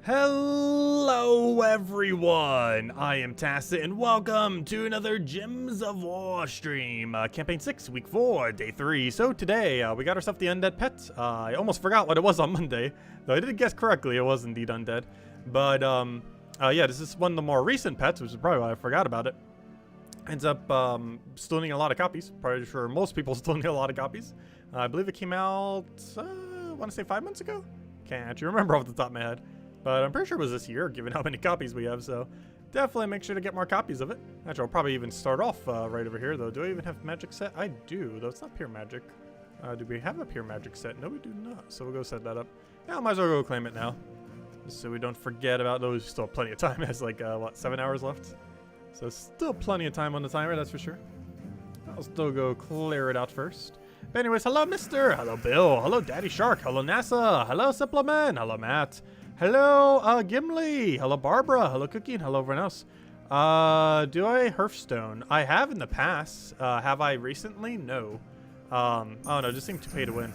Hello everyone, I am Tacit and welcome to another Gems of War stream. Campaign 6, Week 4, Day 3. So today, we got ourselves the Undead pet. I almost forgot what it was on Monday, though I did guess correctly, it was indeed Undead. But, yeah, this is one of the more recent pets, which is probably why I forgot about it. Ends up, still needing a lot of copies. Probably sure most people still need a lot of copies. I believe it came out, I want to say 5 months ago? Can't actually remember off the top of my head. But I'm pretty sure it was this year, given how many copies we have, so definitely make sure to get more copies of it. Actually, I'll probably even start off right over here, though. Do I even have magic set? I do, though it's not pure magic. Do we have a pure magic set? No, we do not, so we'll go set that up. Yeah, I might as well go claim it now, so we don't forget about those. Still plenty of time. There's like, what, 7 hours left? So still plenty of time on the timer, that's for sure. I'll still go clear it out first. But anyways, hello, Mister. Hello, Bill. Hello, Daddy Shark. Hello, NASA. Hello, Simpleman. Hello, Matt. Hello, Gimli. Hello, Barbara. Hello, Cookie. And hello, everyone else. Do I Hearthstone? I have in the past. Have I recently? No. Oh no, just seemed to pay to win.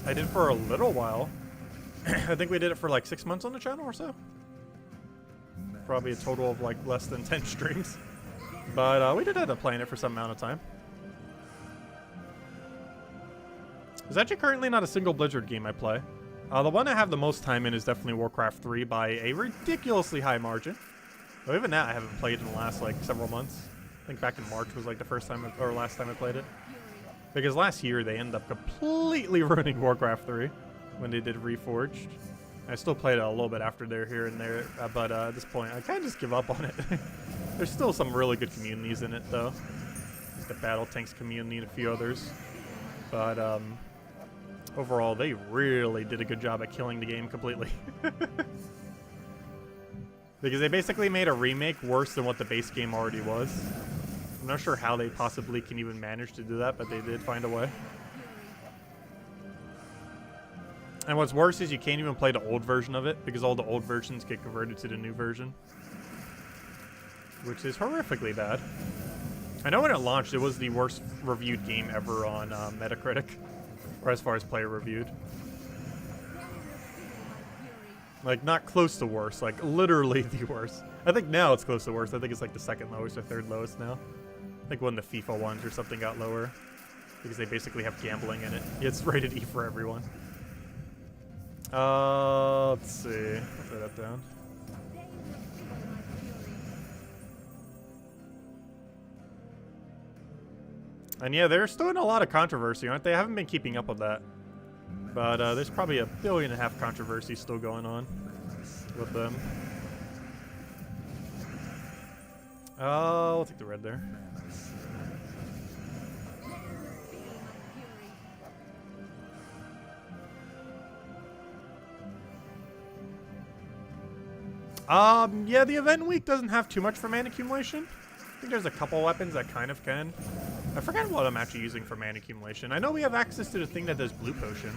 I did for a little while. I think we did it for like 6 months on the channel or so. Probably a total of like less than 10 streams. But we did end up playing it for some amount of time. There's actually currently not a single Blizzard game I play. The one I have the most time in is definitely Warcraft 3 by a ridiculously high margin. Though even that I haven't played in the last like several months. I think back in March was like the first time or last time I played it. Because last year they ended up completely ruining Warcraft 3 when they did Reforged. I still played it a little bit after there, here and there, but at this point I kind of just give up on it. There's still some really good communities in it though. Like the Battle Tanks community and a few others. But overall, they really did a good job at killing the game completely. Because they basically made a remake worse than what the base game already was. I'm not sure how they possibly can even manage to do that, but they did find a way. And what's worse is you can't even play the old version of it, because all the old versions get converted to the new version. Which is horrifically bad. I know when it launched, it was the worst reviewed game ever on Metacritic. Or as far as player reviewed. Like, not close to worst, like, literally the worst. I think now it's close to worst. I think it's like the second lowest or third lowest now. I think one of the FIFA ones or something got lower. Because they basically have gambling in it. It's rated E for everyone. Let's see. I'll throw that down. And yeah, they're still in a lot of controversy, aren't they? I haven't been keeping up with that. But there's probably 1.5 billion controversy still going on with them. I'll take the red there. Yeah, the event week doesn't have too much for mana accumulation. I think there's a couple weapons that kind of can. I forgot what I'm actually using for mana accumulation. I know we have access to the thing that does blue potion.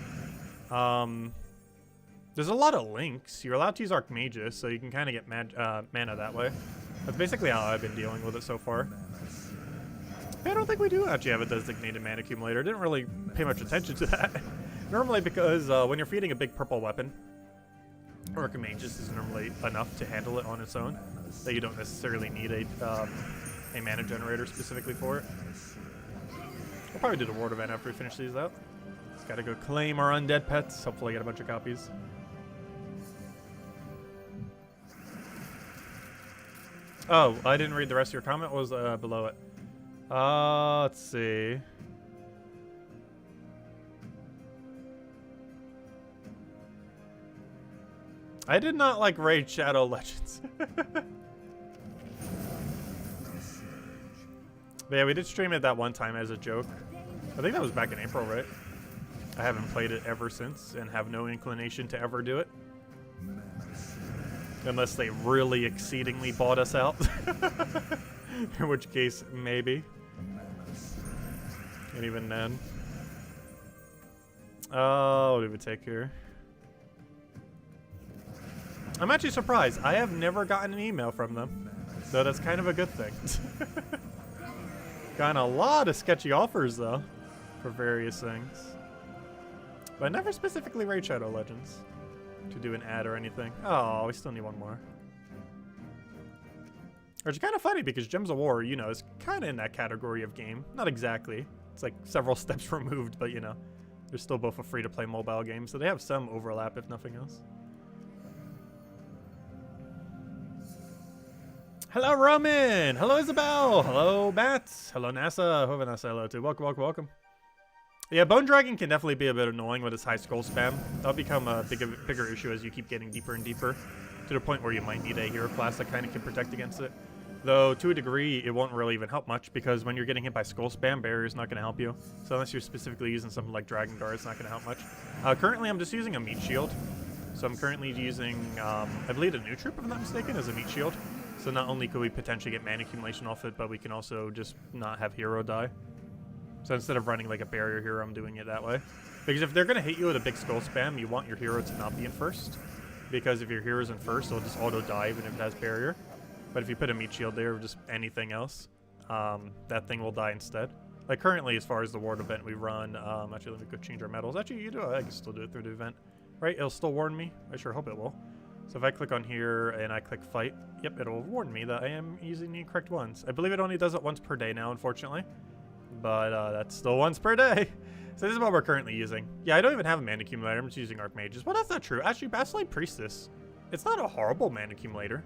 There's a lot of links. You're allowed to use Archmagus, so you can kind of get mana that way. That's basically how I've been dealing with it so far. I don't think we do actually have a designated mana accumulator. I didn't really pay much attention to that. Normally because when you're feeding a big purple weapon, Archmagus is normally enough to handle it on its own. That you don't necessarily need a mana generator specifically for it. We'll probably do the ward event after we finish these out. Just gotta go claim our undead pets. Hopefully get a bunch of copies. Oh, I didn't read the rest of your comment. What was below it? Let's see. I did not like Raid Shadow Legends. But yeah, we did stream it that one time as a joke. I think that was back in April, right? I haven't played it ever since and have no inclination to ever do it. Unless they really exceedingly bought us out. In which case, maybe. And even then. What do we take here? I'm actually surprised. I have never gotten an email from them. So that's kind of a good thing. Gotten a lot of sketchy offers, though, for various things. But never specifically Raid Shadow Legends. to do an ad or anything. Oh, we still need one more. Which is kind of funny because Gems of War, you know, is kind of in that category of game. Not exactly. It's like several steps removed, but you know, they're still both a free-to-play mobile game, so they have some overlap if nothing else. Hello, Roman! Hello, Isabel! Hello, Bats! Hello, NASA! Hello too. Welcome, welcome, welcome. Yeah, Bone Dragon can definitely be a bit annoying with its high scroll spam. That'll become a bigger issue as you keep getting deeper and deeper, to the point where you might need a hero class that kind of can protect against it. Though, to a degree, it won't really even help much, because when you're getting hit by skull spam, barrier is not going to help you. So unless you're specifically using something like Dragon Guard, it's not going to help much. Currently, I'm just using a meat shield. So I'm currently using, I believe the new troop, if I'm not mistaken, is a meat shield. So not only could we potentially get mana accumulation off it, but we can also just not have hero die. So instead of running like a barrier hero, I'm doing it that way. Because if they're going to hit you with a big skull spam, you want your hero to not be in first. Because if your hero's in first, it'll just auto die even if it has barrier. But if you put a meat shield there or just anything else, that thing will die instead. Like currently, as far as the ward event we run, actually let me go change our medals. Actually, you do, I can still do it through the event. Right, it'll still warn me. I sure hope it will. So if I click on here and I click fight, yep, it'll warn me that I am using the incorrect ones. I believe it only does it once per day now, unfortunately. But that's still once per day. So this is what we're currently using. Yeah, I don't even have a mana accumulator. I'm just using Archmages. Well, that's not true. Actually, Basilisk Priestess, it's not a horrible mana accumulator.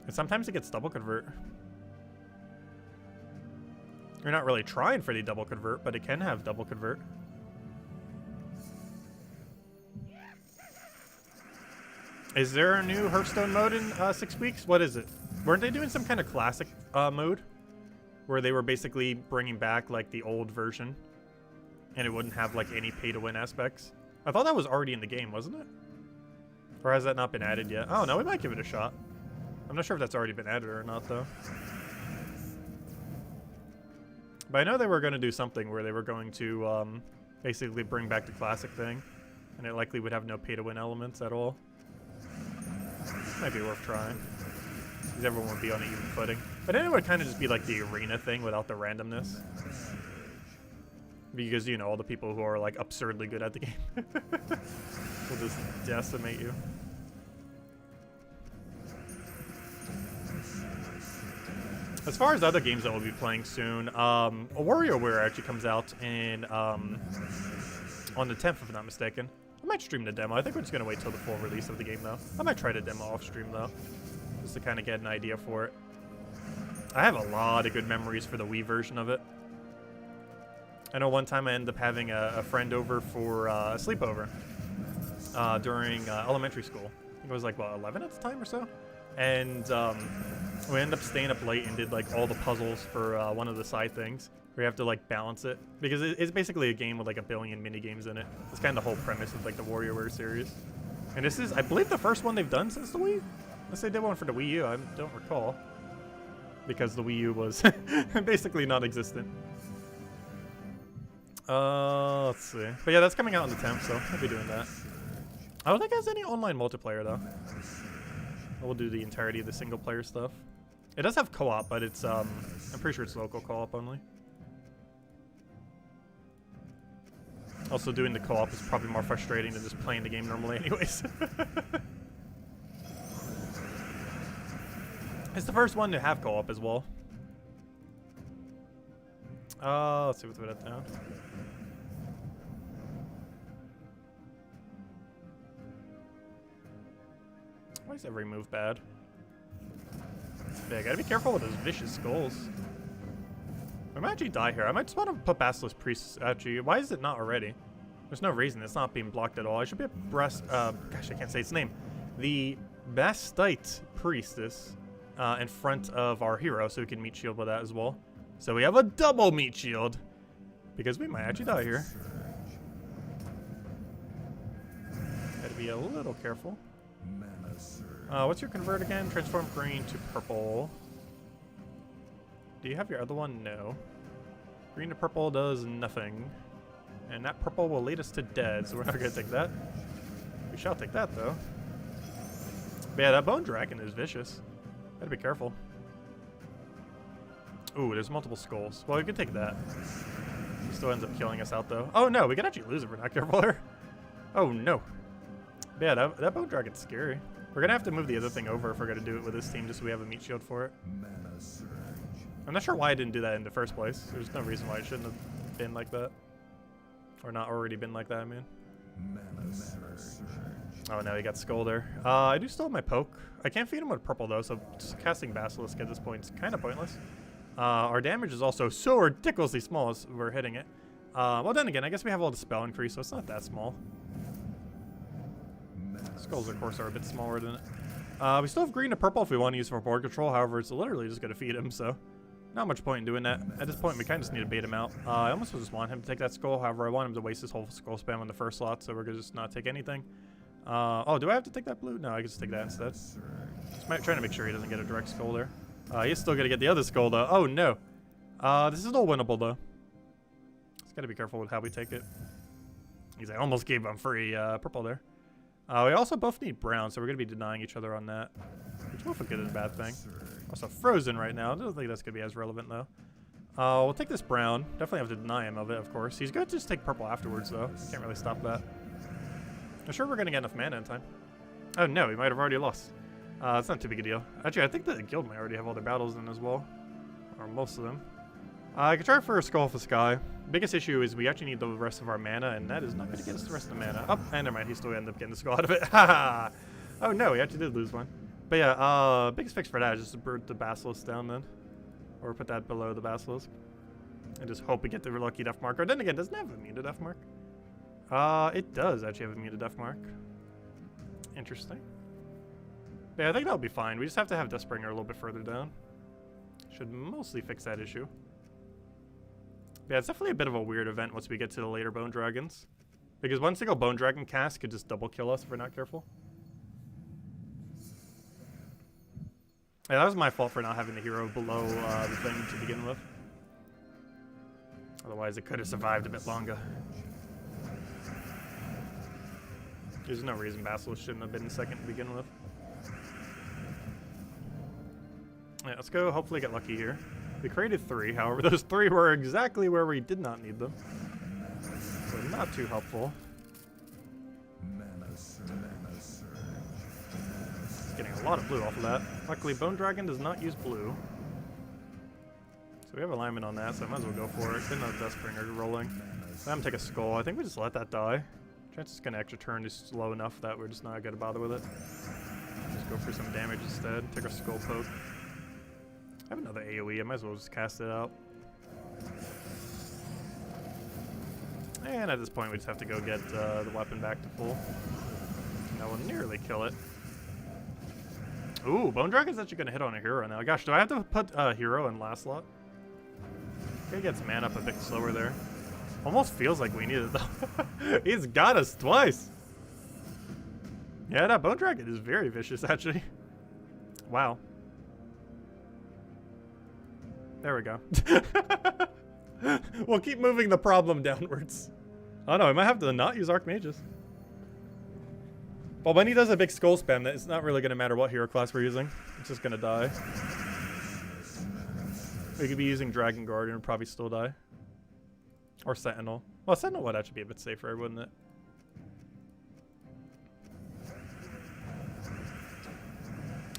And sometimes it gets double convert. You're not really trying for the double convert, but it can have double convert. Is there a new Hearthstone mode in 6 weeks? What is it? Weren't they doing some kind of classic mode? Where they were basically bringing back like the old version. And it wouldn't have like any pay to win aspects. I thought that was already in the game, wasn't it? Or has that not been added yet? Oh no, we might give it a shot. I'm not sure if that's already been added or not though. But I know they were going to do something where they were going to basically bring back the classic thing. And it likely would have no pay to win elements at all. Might be worth trying. Because everyone would be on an even footing. But then it would kind of just be like the arena thing without the randomness. Because, you know, all the people who are like absurdly good at the game will just decimate you. As far as other games that we'll be playing soon, WarioWare actually comes out in on the 10th, if I'm not mistaken. I might stream the demo. I think we're just going to wait till the full release of the game, though. I might try to demo off stream, though, just to kind of get an idea for it. I have a lot of good memories for the Wii version of it. I know one time I ended up having a friend over for a sleepover during elementary school. I think it was like, what, 11 at the time or so? And we ended up staying up late and did like all the puzzles for one of the side things. Where you have to like balance it. Because it's basically a game with like a billion mini games in it. It's kind of the whole premise of like the WarioWare series. And this is, I believe, the first one they've done since the Wii. Unless they did one for the Wii U, I don't recall. Because the Wii U was basically non-existent. Let's see. But yeah, that's coming out on the 10th, so I'll be doing that. I don't think it has any online multiplayer, though. We'll do the entirety of the single-player stuff. It does have co-op, but it's, I'm pretty sure it's local co-op only. Also, doing the co-op is probably more frustrating than just playing the game normally anyways. It's the first one to have co-op as well. Let's see what's that down. Why is every move bad? Yeah, I gotta be careful with those vicious skulls. I might actually die here. I might just want to put Basilisk Priest. Actually, why is it not already? There's no reason. It's not being blocked at all. I should be a gosh, I can't say its name. The Bastite Priestess in front of our hero, so we can meat shield with that as well. So we have a double meat shield because we might actually die here. Gotta be a little careful. What's your convert again? Transform green to purple. Do you have your other one? No. Green to purple does nothing. And that purple will lead us to dead, so we're not going to take that. We shall take that, though. But yeah, that bone dragon is vicious. Gotta be careful. Ooh, there's multiple skulls. Well, we can take that. He still ends up killing us out, though. Oh, no, we could actually lose if we're not careful here. Oh, no. Yeah, that bone dragon's scary. We're gonna have to move the other thing over if we're gonna do it with this team, just so we have a meat shield for it. I'm not sure why I didn't do that in the first place. There's no reason why it shouldn't have been like that. Or not already been like that, I mean. Oh no, he got Skull there. I do still have my poke. I can't feed him with purple though, so just casting Basilisk at this point is kind of pointless. Our damage is also so ridiculously small as we're hitting it. Well then again, I guess we have all the spell increase, so it's not that small. Skulls, of course, are a bit smaller than it. We still have green to purple if we want to use for board control. However, it's literally just going to feed him, so not much point in doing that. At this point, we kind of just need to bait him out. I almost just want him to take that skull. However, I want him to waste his whole skull spam on the first slot, so we're going to just not take anything. Oh, do I have to take that blue? No, I can just take that instead. Just trying to make sure he doesn't get a direct skull there. He's still going to get the other skull, though. Oh, no. This is all winnable, though. Just got to be careful with how we take it. He's like, almost gave him free purple there. We also both need brown, so we're going to be denying each other on that. Which both a good and a bad thing. Also frozen right now. I don't think that's going to be as relevant, though. We'll take this brown. Definitely have to deny him of it, of course. He's good to just take purple afterwards, though. Can't really stop that. I'm sure we're going to get enough mana in time. Oh, no. We might have already lost. It's not too big a deal. Actually, I think the guild might already have all their battles in as well. Or most of them. I could try for a Skull of the Sky. Biggest issue is we actually need the rest of our mana, and that is not going to get us the rest of the mana. Oh, and never mind, he still ended up getting the skull out of it. Haha! Oh no, he actually did lose one. But yeah, biggest fix for that is just to put the Basilisk down then. Or put that below the Basilisk. And just hope we get the lucky death marker. Then again, doesn't it have immune to death mark? It does actually have immune to death mark. Interesting. Yeah, I think that'll be fine. We just have to have Deathbringer a little bit further down. Should mostly fix that issue. Yeah, it's definitely a bit of a weird event once we get to the later Bone Dragons. Because one single Bone Dragon cast could just double kill us if we're not careful. Yeah, that was my fault for not having the hero below the thing to begin with. Otherwise, it could have survived a bit longer. There's no reason Basilisk shouldn't have been second to begin with. Yeah, let's go hopefully get lucky here. We created 3, however, those 3 were exactly where we did not need them. So not too helpful. Getting a lot of blue off of that. Luckily, Bone Dragon does not use blue. So we have alignment on that, so I might as well go for it. Didn't have Deathbringer rolling. Let him take a skull. I think we just let that die. Chance it's gonna extra turn is low enough that we're just not gonna bother with it. Just go for some damage instead. Take our skull poke. I have another AoE, I might as well just cast it out. And at this point we just have to go get the weapon back to full. And that will nearly kill it. Ooh, Bone Dragon's actually going to hit on a hero now. Gosh, do I have to put a hero in last slot? He gets man up a bit slower there. Almost feels like we need it though. He's got us twice. Yeah, that Bone Dragon is very vicious actually. Wow. There we go. We'll keep moving the problem downwards. Oh no, I might have to not use Archmages. Well, when he does a big skull spam, it's not really going to matter what hero class we're using. It's just going to die. We could be using Dragon Guardian and probably still die. Or Sentinel. Well, Sentinel would actually be a bit safer, wouldn't it?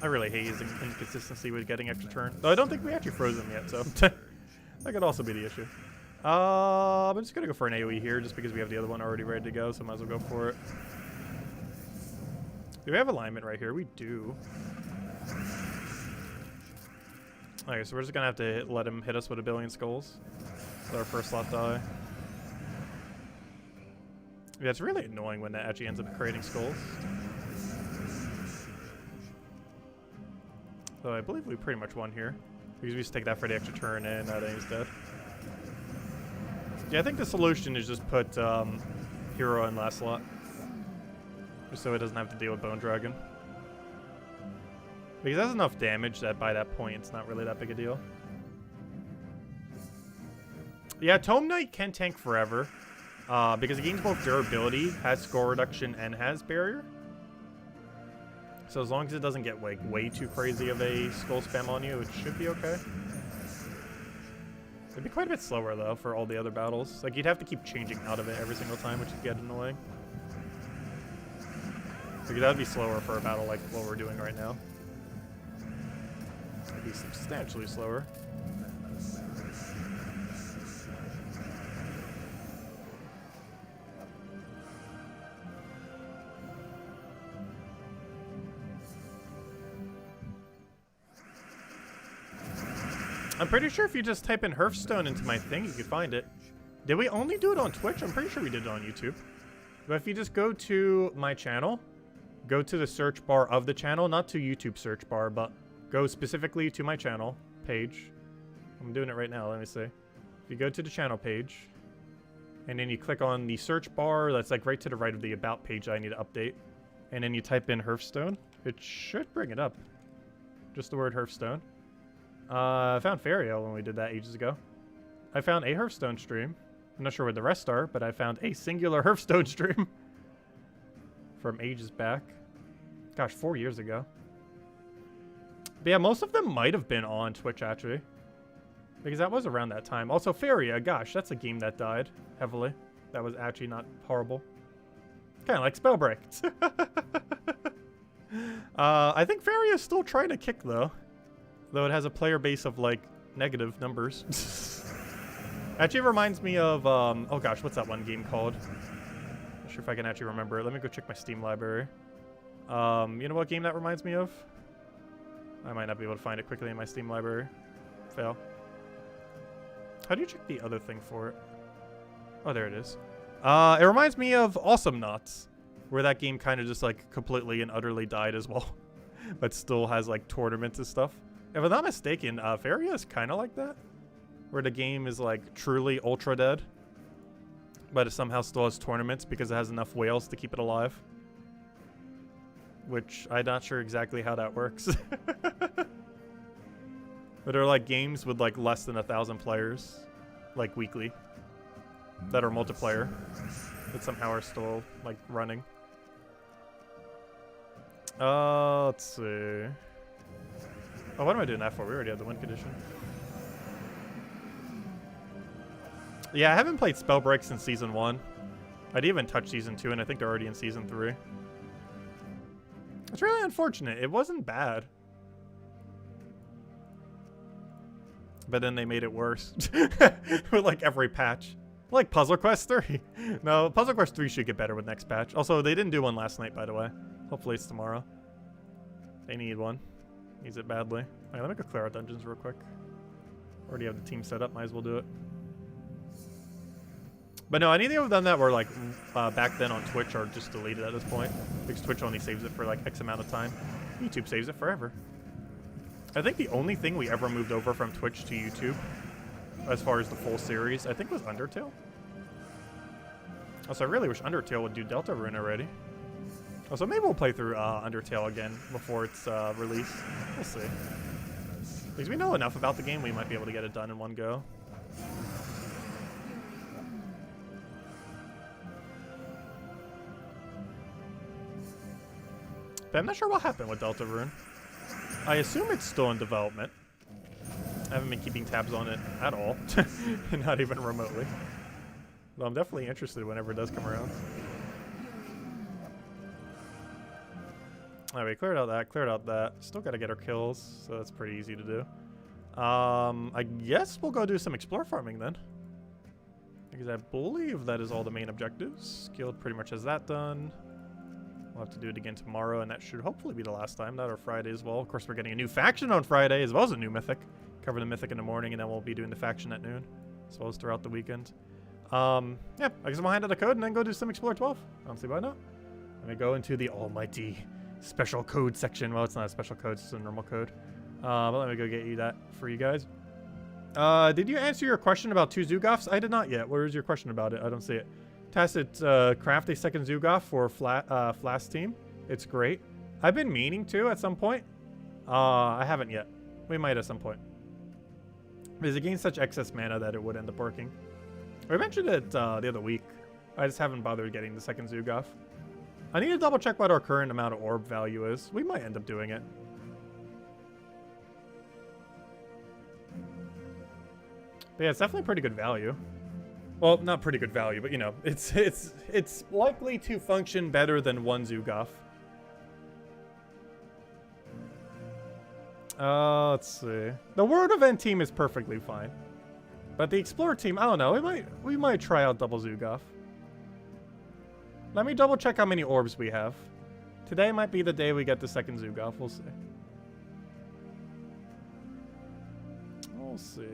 I really hate using inconsistency with getting extra turn. Though I don't think we actually froze him yet, so that could also be the issue. I'm just going to go for an AoE here just because we have the other one already ready to go, so might as well go for it. Do we have alignment right here? We do. Okay, so we're just going to have to let him hit us with a billion skulls. Let our first slot die. Yeah, it's really annoying when that actually ends up creating skulls. So I believe we pretty much won here. Because we just take that for the extra turn and then he's dead. Yeah, I think the solution is just put hero in last slot. Just so it doesn't have to deal with Bone Dragon. Because it has enough damage that by that point it's not really that big a deal. Yeah, Tome Knight can tank forever. Because it gains both durability, has score reduction, and has barrier. So as long as it doesn't get like way too crazy of a skull spam on you, it should be okay. It'd be quite a bit slower though for all the other battles. Like you'd have to keep changing out of it every single time, which would get annoying. Because that would be slower for a battle like what we're doing right now. It'd be substantially slower. I'm pretty sure if you just type in Hearthstone into my thing, you could find it. Did we only do it on Twitch? I'm pretty sure we did it on YouTube. But if you just go to my channel, go to the search bar of the channel, not to YouTube search bar, but go specifically to my channel page. I'm doing it right now, let me see. If you go to the channel page, and then you click on the search bar, that's like right to the right of the About page I need to update. And then you type in Hearthstone. It should bring it up. Just the word Hearthstone. I found Fario when we did that ages ago. I found a Hearthstone stream. I'm not sure where the rest are, but I found a singular Hearthstone stream from ages back. Gosh, 4 years ago. But yeah, most of them might have been on Twitch, actually. Because that was around that time. Also, Faria, gosh, that's a game that died heavily. That was actually not horrible. Kind of like Spellbreak. I think Faria is still trying to kick, though. Though it has a player base of, like, negative numbers. Actually, it reminds me of, oh gosh, what's that one game called? Not sure if I can actually remember it. Let me go check my Steam library. You know what game that reminds me of? I might not be able to find it quickly in my Steam library. Fail. How do you check the other thing for it? Oh, there it is. It reminds me of Awesome Knots, where that game kind of just, like, completely and utterly died as well. But still has, like, tournaments and stuff. If I'm not mistaken, Faria is kind of like that. Where the game is, like, truly ultra dead. But it somehow still has tournaments because it has enough whales to keep it alive. Which, I'm not sure exactly how that works. But there are, like, games with, like, less than 1,000 players. Like, weekly. That are multiplayer. That somehow are still, like, running. Let's see. Oh, what am I doing that for? We already have the win condition. Yeah, I haven't played Spellbreak since Season 1. I didn't even touch Season 2, and I think they're already in Season 3. It's really unfortunate. It wasn't bad. But then they made it worse. With, like, every patch. Like Puzzle Quest 3. No, Puzzle Quest 3 should get better with next patch. Also, they didn't do one last night, by the way. Hopefully it's tomorrow. They need one. Needs it badly. Alright, let me go clear out dungeons real quick. Already have the team set up, might as well do it. But no, anything I've done that were like back then on Twitch are just deleted at this point. Because Twitch only saves it for like X amount of time. YouTube saves it forever. I think the only thing we ever moved over from Twitch to YouTube, as far as the full series, I think was Undertale. Also, I really wish Undertale would do Deltarune already. Also, maybe we'll play through Undertale again before it's released. We'll see. Because we know enough about the game, we might be able to get it done in one go. But I'm not sure what happened with Deltarune. I assume it's still in development. I haven't been keeping tabs on it at all. Not even remotely. But I'm definitely interested whenever it does come around. Alright, we cleared out that. Still gotta get our kills, so that's pretty easy to do. I guess we'll go do some explore farming then. Because I believe that is all the main objectives. Guild pretty much has that done. We'll have to do it again tomorrow, and that should hopefully be the last time. That or Friday as well. Of course, we're getting a new faction on Friday, as well as a new mythic. Cover the mythic in the morning, and then we'll be doing the faction at noon, as well as throughout the weekend. Yeah, I guess we'll hand out the code and then go do some Explore 12. I don't see why not. Let me go into the almighty special code section. Well, it's not a special code, it's just a normal code. But let me go get you that for you guys. Did you answer your question about 2 Zugofs? I did not yet. Where is your question about it? I don't see it. Tacit, craft a second Zugoff for Flask team. It's great. I've been meaning to at some point. I haven't yet. We might at some point. Because it gains such excess mana that it would end up working. We mentioned it the other week. I just haven't bothered getting the second Zugoff. I need to double check what our current amount of orb value is. We might end up doing it. But yeah, it's definitely pretty good value. Well, not pretty good value, but you know, it's likely to function better than 1 Zugoff. Let's see. The Word Event team is perfectly fine. But the Explorer team, I don't know. We might try out double Zugoff. Let me double check how many orbs we have. Today might be the day we get the second Zugoff. We'll see. We'll see.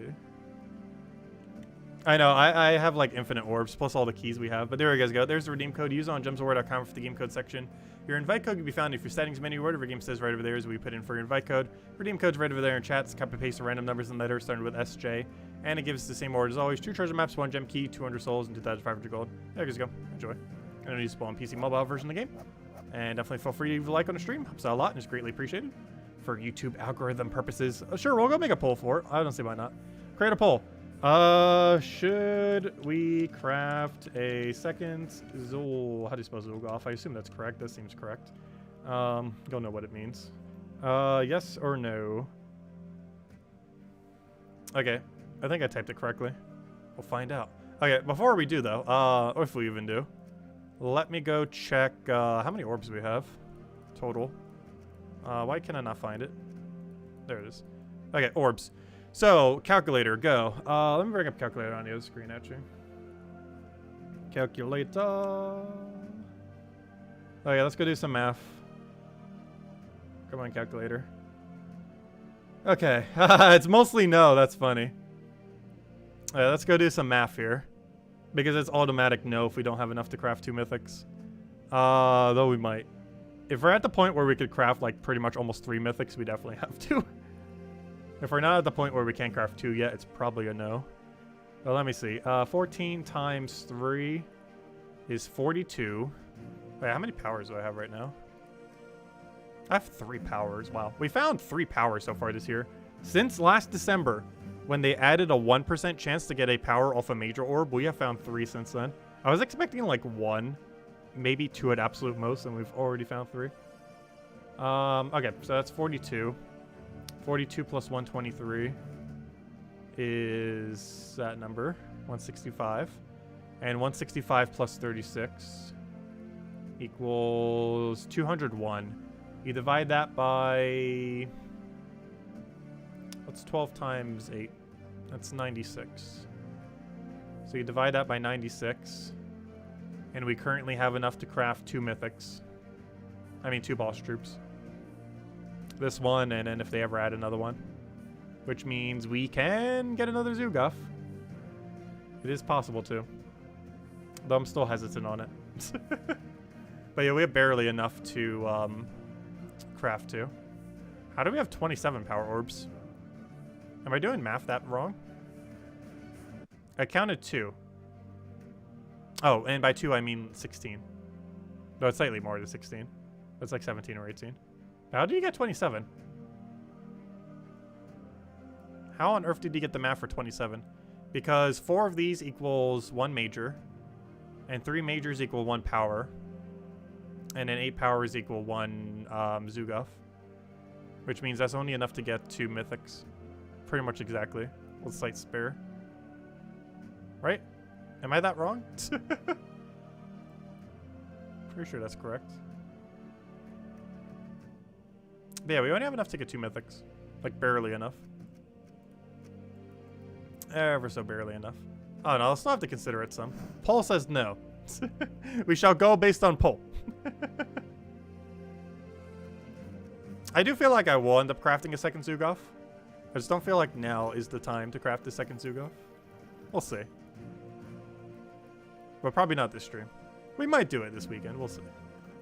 I know, I have like infinite orbs plus all the keys we have, but there you guys go. There's the redeem code. Use it on gemsofwar.com for the game code section. Your invite code can be found if your settings menu, whatever game says right over there is what we put in for your invite code. Redeem code's right over there in chats. Copy paste the random numbers and letters starting with SJ. And it gives us the same order as always. 2 treasure maps, 1 gem key, 200 souls, and 2,500 gold. There you guys go. Enjoy. I know you spawn PC mobile version of the game. And definitely feel free to leave a like on the stream. Helps out a lot and is greatly appreciated. For YouTube algorithm purposes. Sure, we'll go make a poll for it. I don't see why not. Create a poll. Should we craft a second Zul? How do you spell Zulgoff? I assume that's correct. That seems correct. Don't know what it means. Yes or no? Okay. I think I typed it correctly. We'll find out. Okay, before we do though, or if we even do, let me go check, how many orbs we have total. Why can I not find it? There it is. Okay, orbs. So, calculator, go. Let me bring up calculator on the other screen, actually. Calculator. Okay, let's go do some math. Come on, calculator. Okay, it's mostly no, that's funny. Okay, let's go do some math here. Because it's automatic no if we don't have enough to craft 2 mythics. Though we might. If we're at the point where we could craft like pretty much almost 3 mythics, we definitely have to. If we're not at the point where we can't craft 2 yet, it's probably a no. But let me see. 14 times 3 is 42. Wait, how many powers do I have right now? I have 3 powers. Wow. We found 3 powers so far this year. Since last December, when they added a 1% chance to get a power off a major orb, we have found 3 since then. I was expecting like 1, maybe 2 at absolute most, and we've already found 3. Okay, so that's 42. 42 plus 123 is that number, 165. And 165 plus 36 equals 201. You divide that by... what's 12 times 8? That's 96. So you divide that by 96. And we currently have enough to craft 2 mythics. I mean 2 boss troops. This one, and then if they ever add another one. Which means we can get another Zugoff. It is possible too. Though I'm still hesitant on it. But yeah, we have barely enough to craft 2. How do we have 27 power orbs? Am I doing math that wrong? I counted 2. Oh, and by 2 I mean 16. No, it's slightly more than 16. It's like 17 or 18. How did you get 27? How on earth did you get the math for 27? Because 4 of these equals 1 major, and 3 majors equal 1 power, and then 8 powers equal 1 Zugoff, which means that's only enough to get 2 mythics. Pretty much exactly. With slight spare. Right? Am I that wrong? Pretty sure that's correct. But yeah, we only have enough to get 2 mythics. Like, barely enough. Ever so barely enough. Oh no, I'll still have to consider it some. Poll says no. We shall go based on poll. I do feel like I will end up crafting a second Zugoff. I just don't feel like now is the time to craft the second Zugoff. We'll see. But probably not this stream. We might do it this weekend. We'll see.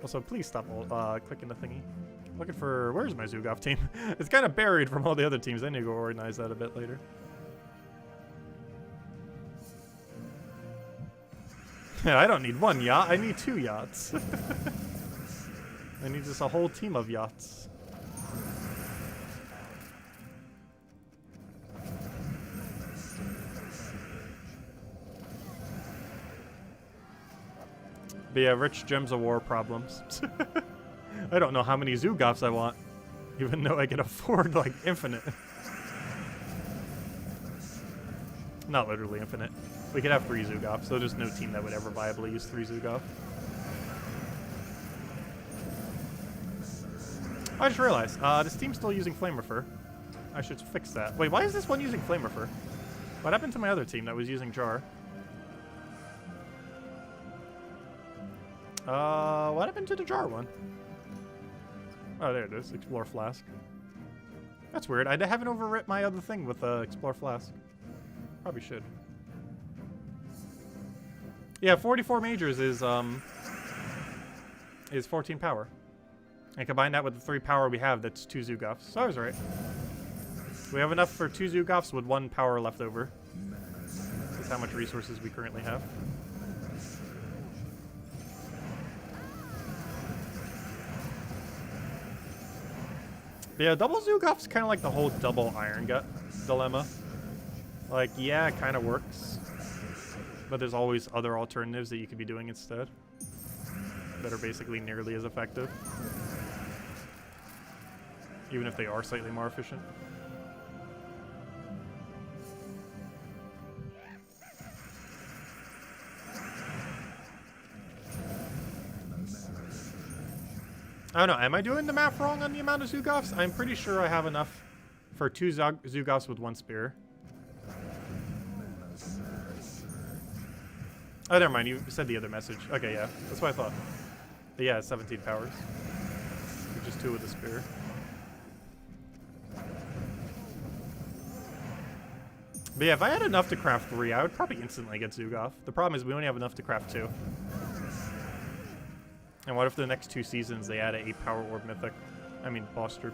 Also, please stop clicking the thingy. Looking for... where's my Zugoff team? It's kind of buried from all the other teams. I need to go organize that a bit later. Yeah, I don't need 1 yacht. I need 2 yachts. I need just a whole team of yachts. But yeah, rich gems of war problems. I don't know how many Zugoffs I want, even though I can afford, like, infinite. Not literally infinite. We could have 3 Zugoffs, so there's no team that would ever viably use 3 Zugoff. I just realized, this team's still using Flame Refer. I should fix that. Wait, why is this one using Flamer? What happened to my other team that was using Jar? What happened to the Jar one? Oh, there it is. Explore Flask. That's weird. I haven't overwrit my other thing with Explore Flask. Probably should. Yeah, 44 majors is 14 power. And combine that with the 3 power we have, that's 2 Zugofs. So I was right. We have enough for 2 Zugofs with 1 power left over. That's how much resources we currently have. But yeah, double Zugof's kind of like the whole double Iron Gut dilemma. Like, yeah, it kind of works. But there's always other alternatives that you could be doing instead that are basically nearly as effective. Even if they are slightly more efficient. I don't know, am I doing the math wrong on the amount of Zugofs? I'm pretty sure I have enough for 2 Zugofs with 1 spear. Oh, never mind, you said the other message. Okay, yeah, that's what I thought. But yeah, it's 17 powers. Just 2 with a spear. But yeah, if I had enough to craft 3, I would probably instantly get Zugoff. The problem is we only have enough to craft 2. And what if the next 2 seasons they add an 8 power orb mythic? I mean, boss troop.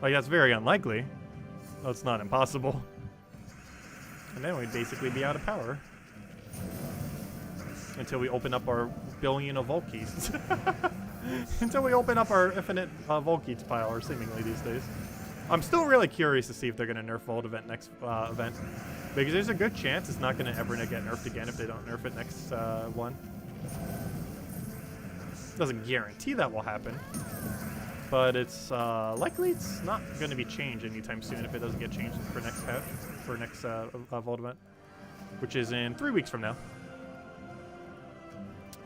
Like, that's very unlikely. Well, it's not impossible. And then we'd basically be out of power. Until we open up our billion of Volkeys. Until we open up our infinite Volkeys pile, or seemingly these days. I'm still really curious to see if they're going to nerf Vault Event next event. Because there's a good chance it's not going to ever get nerfed again if they don't nerf it next one. Doesn't guarantee that will happen. But it's likely it's not going to be changed anytime soon if it doesn't get changed for next patch, for next Vault Event. Which is in 3 weeks from now.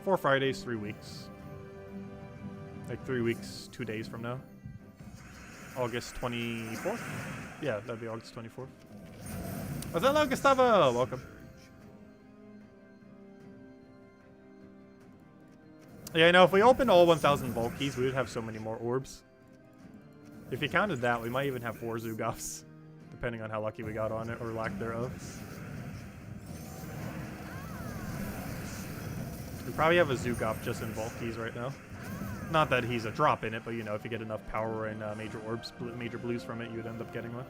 4 Fridays, 3 weeks. Like 3 weeks, 2 days from now. August 24th? Yeah, that'd be August 24th. Oh, hello, Gustavo! Welcome. Yeah, I know, if we opened all 1,000 Volkeys, we would have so many more orbs. If you counted that, we might even have 4 Zugofs. Depending on how lucky we got on it, or lack thereof. We probably have a Zugoff just in Volkeys right now. Not that he's a drop in it, but you know, if you get enough power and major orbs, major blues from it, you would end up getting one.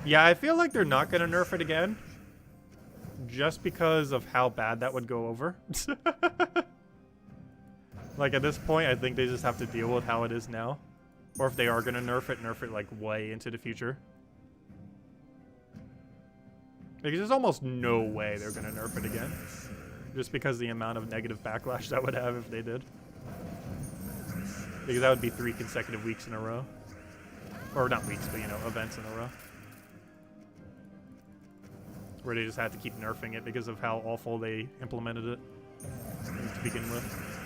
Yeah, I feel like they're not going to nerf it again. Just because of how bad that would go over. Like, at this point, I think they just have to deal with how it is now. Or if they are going to nerf it, like, way into the future. Because there's almost no way they're going to nerf it again. Just because the amount of negative backlash that would have if they did. Because that would be 3 consecutive weeks in a row. Or not weeks, but, you know, events in a row. Where they just had to keep nerfing it because of how awful they implemented it to begin with.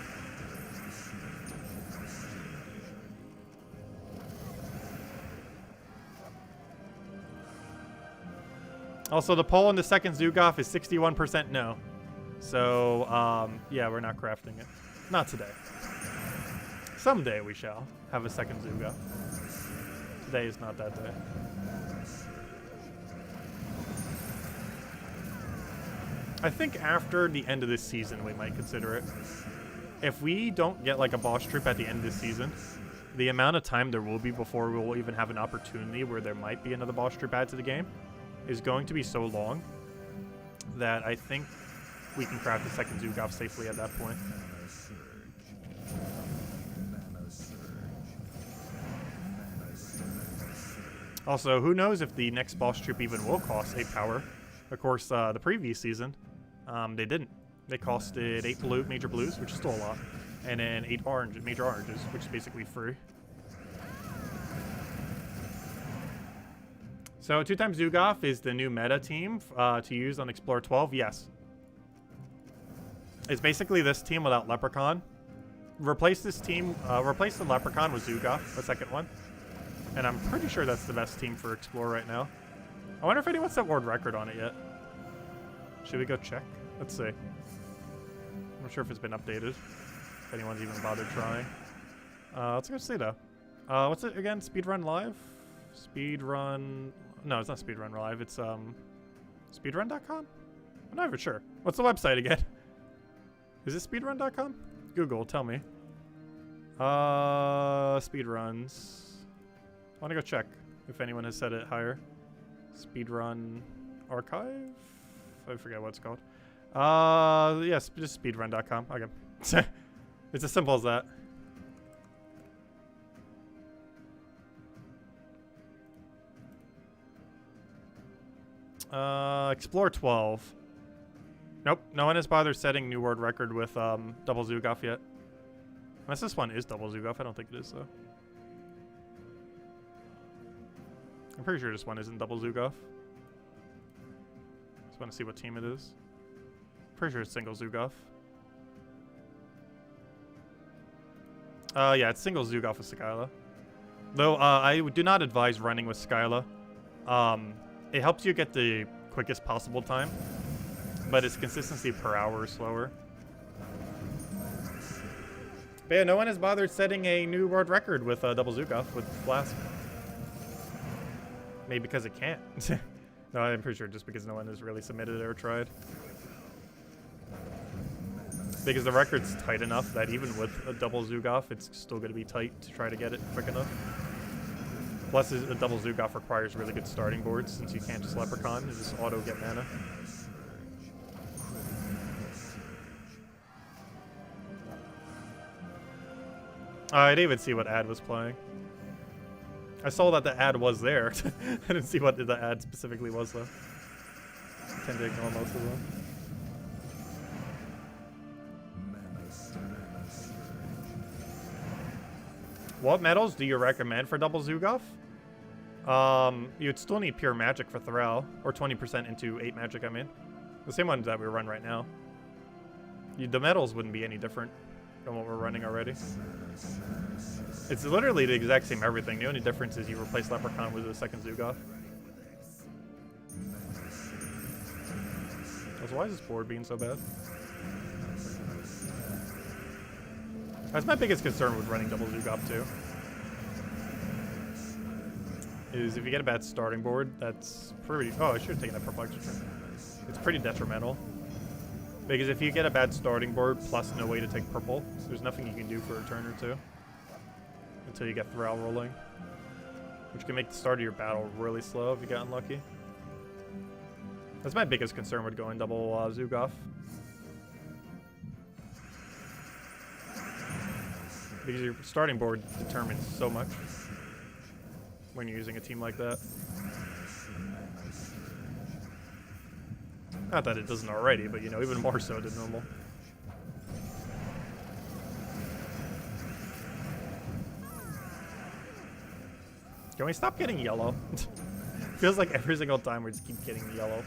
Also, the poll on the second Zugoff is 61% no. So, yeah, we're not crafting it. Not today. Someday we shall have a second Zugoff. Today is not that day. I think after the end of this season, we might consider it. If we don't get, like, a boss troop at the end of this season, the amount of time there will be before we'll even have an opportunity where there might be another boss troop added to the game is going to be so long that I think we can craft a second Zugoff safely at that point. Also, who knows if the next boss troop even will cost 8 power. Of course, the previous season, they didn't. They costed 8 major blues, which is still a lot, and then 8 major oranges, which is basically free. So 2x Zugov is the new meta team to use on Explorer 12. Yes. It's basically this team without Leprechaun. Replace this team, replace the Leprechaun with Zugov, the second one. And I'm pretty sure that's the best team for Explorer right now. I wonder if anyone's set world record on it yet. Should we go check? Let's see. I'm not sure if it's been updated. If anyone's even bothered trying. Let's go see though. What's it again? Speedrun Live? Speedrun... No, it's not Speedrun Live. It's, speedrun.com? I'm not even sure. What's the website again? Is it speedrun.com? Google, tell me. Speedruns. I want to go check if anyone has set it higher. Speedrun archive? I forget what it's called. Yes, just speedrun.com. Okay. It's as simple as that. Explore 12. Nope, no one has bothered setting new world record with double Zugov yet. Unless this one is double Zugov, I don't think it is though. I'm pretty sure this one isn't double Zugov. Just want to see what team it is. Pretty sure it's single Zugov. Yeah, it's single Zugov with Skyla. Though I do not advise running with Skyla. It helps you get the quickest possible time, but its consistency per hour is slower. But yeah, no one has bothered setting a new world record with double Zugov with Flask. Maybe because it can't. No, I'm pretty sure just because no one has really submitted it or tried. Because the record's tight enough that even with a double Zugov, it's still going to be tight to try to get it quick enough. Plus, a double Zugov requires really good starting boards since you can't just Leprechaun and just auto get mana. I didn't even see what ad was playing. I saw that the ad was there. I didn't see what the ad specifically was though. I tend to ignore most of them. What medals do you recommend for double Zugov? You'd still need pure magic for Thrall, or 20% into 8 magic, I mean. The same one that we run right now. The medals wouldn't be any different than what we're running already. It's literally the exact same everything. The only difference is you replace Leprechaun with a second Zugov. So why is this board being so bad? That's my biggest concern with running double Zugov too. Is if you get a bad starting board, that's pretty... Oh, I should have taken that perplex return. It's pretty detrimental. Because if you get a bad starting board plus no way to take purple, so there's nothing you can do for a turn or two. Until you get Thrall rolling. Which can make the start of your battle really slow if you get unlucky. That's my biggest concern with going double Zugov. Because your starting board determines so much when you're using a team like that. Not that it doesn't already, but you know, even more so than normal. Can we stop getting yellow? Feels like every single time we just keep getting yellow.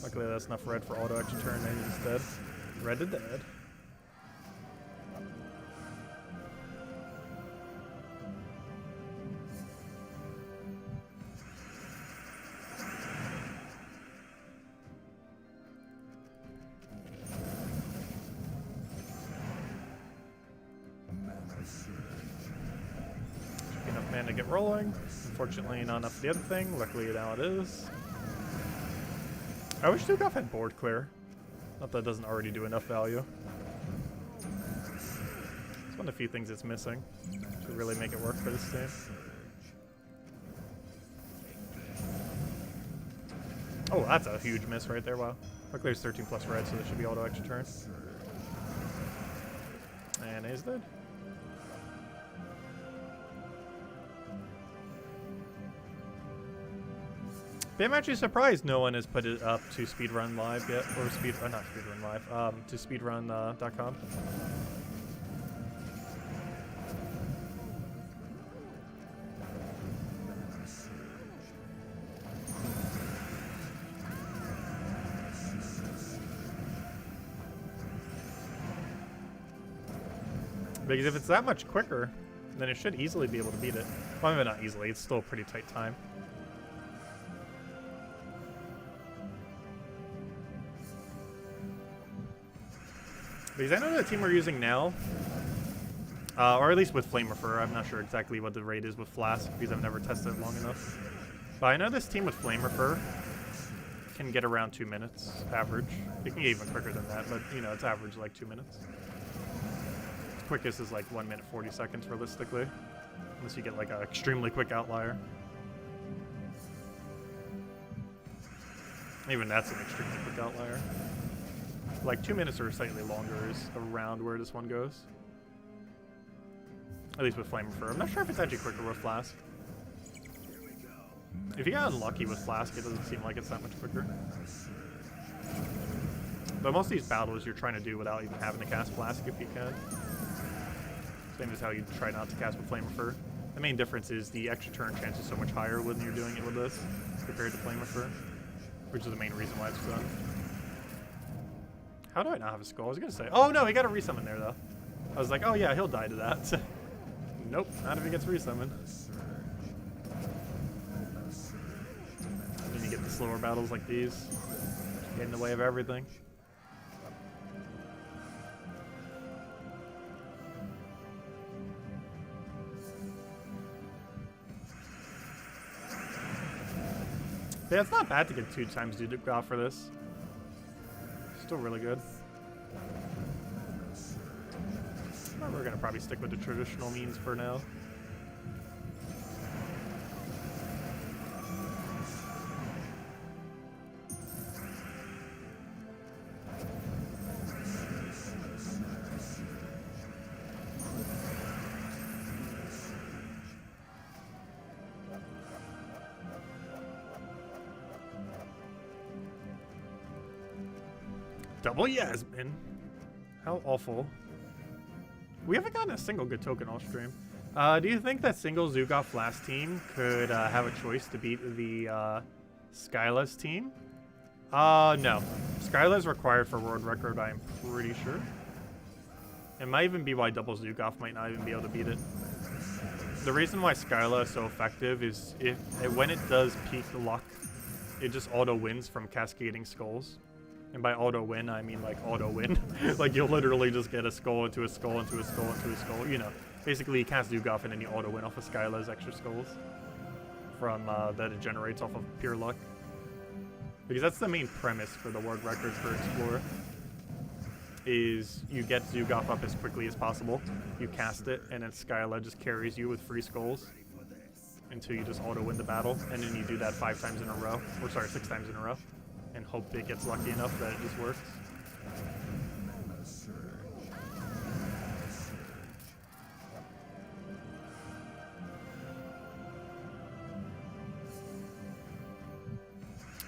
Luckily that's enough red for auto action turn and he's dead. Red to dead. To get rolling. Unfortunately, not enough for the other thing. Luckily, now it is. I wish Zugov had board clear. Not that it doesn't already do enough value. It's one of the few things it's missing to really make it work for this team. Oh, that's a huge miss right there. Wow. Luckily, there's 13 plus red, so there should be auto extra turn. And he's dead. I'm actually surprised no one has put it up to Speedrun Live yet, or not Speedrun Live, to speedrun.com. Because if it's that much quicker, then it should easily be able to beat it. Well, maybe not easily, it's still a pretty tight time. Because I know the team we're using now, or at least with Flame Refer, I'm not sure exactly what the rate is with Flask because I've never tested it long enough. But I know this team with Flame Refer can get around 2 minutes average. It can get even quicker than that, but you know, it's average like 2 minutes. Quickest is like 1 minute 40 seconds realistically, unless you get like an extremely quick outlier. Even that's an extremely quick outlier. Like 2 minutes or slightly longer is around where this one goes. At least with Flame Refer. I'm not sure if it's actually quicker with Flask. If you got unlucky with Flask, it doesn't seem like it's that much quicker. But most of these battles you're trying to do without even having to cast Flask if you can. Same as how you try not to cast with Flame Refer. The main difference is the extra turn chance is so much higher when you're doing it with this compared to Flame Refer, which is the main reason why it's done. How do I not have a skull? I was gonna say, oh no, he got a resummon there though. I was like, oh yeah, he'll die to that. Nope, not if he gets resummoned. And then you get the slower battles like these, get in the way of everything. Yeah, it's not bad to get 2 times TeeDuk off for this. Still really good. But we're gonna probably stick with the traditional means for now. Double Yasmin. How awful. We haven't gotten a single good token all stream. Do you think that single Zugov last team could have a choice to beat the Skyla's team? No. Skyla is required for world record, I'm pretty sure. It might even be why double Zugov might not even be able to beat it. The reason why Skyla is so effective is when it does peak luck, it just auto wins from cascading skulls. And by auto win, I mean like auto win. Like you'll literally just get a skull into a skull into a skull into a skull. You know, basically you cast Zugov and then you auto win off of Skyla's extra skulls from that it generates off of pure luck. Because that's the main premise for the world record for Explorer. Is you get Zugov up as quickly as possible, you cast it, and then Skyla just carries you with free skulls until you just auto win the battle, and then you do that 5 times in a row, or sorry, 6 times in a row. And hope it gets lucky enough that it just works.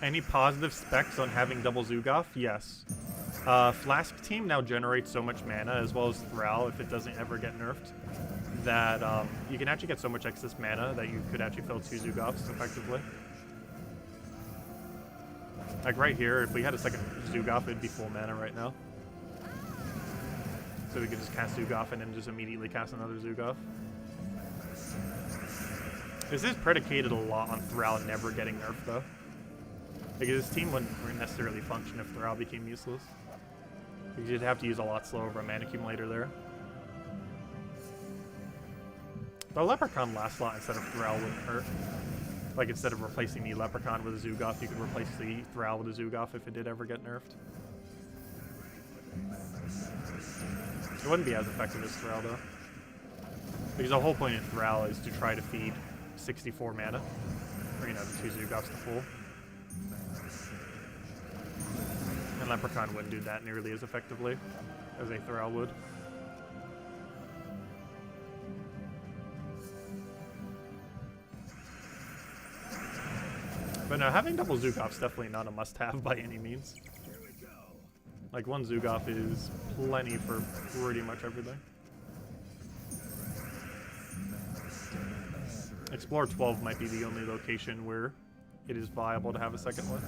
Any positive specs on having double Zugov? Yes. Flask team now generates so much mana, as well as Thrall if it doesn't ever get nerfed, that you can actually get so much excess mana that you could actually fill 2 Zugovs effectively. Like right here, if we had a second Zugov, it'd be full mana right now. So we could just cast Zugov and then just immediately cast another Zugov. This is predicated a lot on Thrall never getting nerfed though. Because this team wouldn't necessarily function if Thrall became useless. Because you'd have to use a lot slower of a mana accumulator there. The Leprechaun last slot instead of Thrall wouldn't hurt. Like, instead of replacing the Leprechaun with a Zugov, you could replace the Thrall with a Zugov if it did ever get nerfed. It wouldn't be as effective as Thrall, though. Because the whole point of Thrall is to try to feed 64 mana. Or, you know, the 2 Zugovs to full. And Leprechaun wouldn't do that nearly as effectively as a Thrall would. But no, having double Zugov's definitely not a must-have by any means. Like, 1 Zugov is plenty for pretty much everything. Explorer 12 might be the only location where it is viable to have a second one.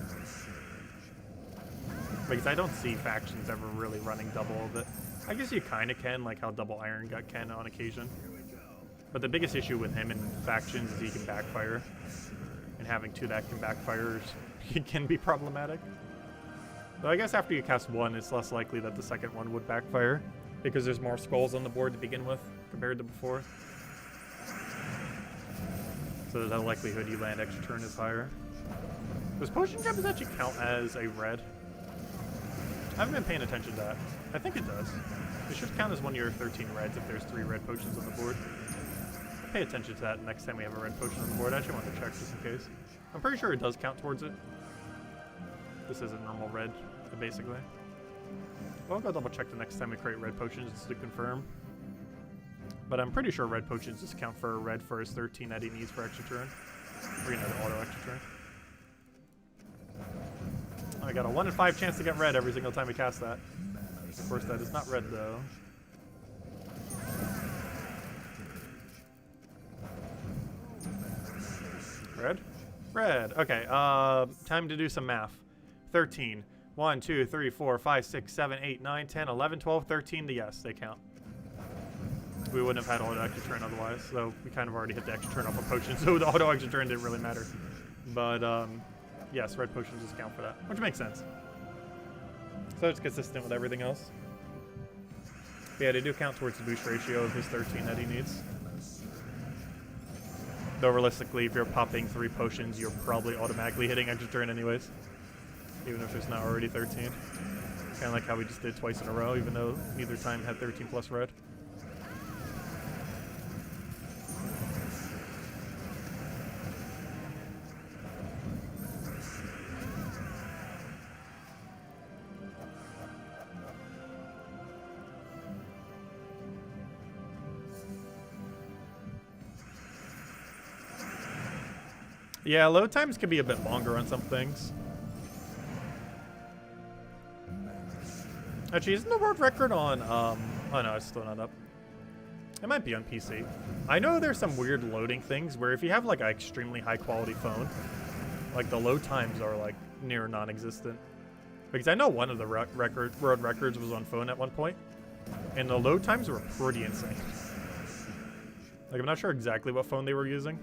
Because I don't see factions ever really running double of it. I guess you kind of can, like how Double Iron got can on occasion. But the biggest issue with him in factions is he can backfire. And having two that can backfire can be problematic. So I guess after you cast one, it's less likely that the second one would backfire. Because there's more skulls on the board to begin with compared to before. So the likelihood you land extra turn is higher. Does Potion Jumpers actually count as a red? I haven't been paying attention to that. I think it does. It should count as one of your 13 reds if there's 3 red potions on the board. I'll pay attention to that next time we have a red potion on the board. I actually want to check just in case. I'm pretty sure it does count towards it. This is a normal red, basically. I'll go double check the next time we create red potions just to confirm. But I'm pretty sure red potions just count for a red for his 13 that he needs for extra turn. Or another auto extra turn. I got a 1 in 5 chance to get red every single time we cast that. Of course, that is not red though. Red? Red. Okay, time to do some math. 13. 1, 2, 3, 4, 5, 6, 7, 8, 9, 10, 11, 12, 13. Yes, they count. We wouldn't have had auto extra turn otherwise, so we kind of already hit the extra turn off of potion, so the auto extra turn didn't really matter. But, yes, red potions just count for that, which makes sense. So it's consistent with everything else. But yeah, they do count towards the boost ratio of his 13 that he needs. Though realistically, if you're popping 3 potions, you're probably automatically hitting extra turn anyways. Even if there's not already 13. Kind of like how we just did twice in a row, even though neither time had 13 plus red. Yeah, load times can be a bit longer on some things. Actually, isn't the world record on, oh no, it's still not up. It might be on PC. I know there's some weird loading things where if you have like an extremely high quality phone, like the load times are like near non-existent. Because I know one of the world records was on phone at one point, and the load times were pretty insane. Like I'm not sure exactly what phone they were using,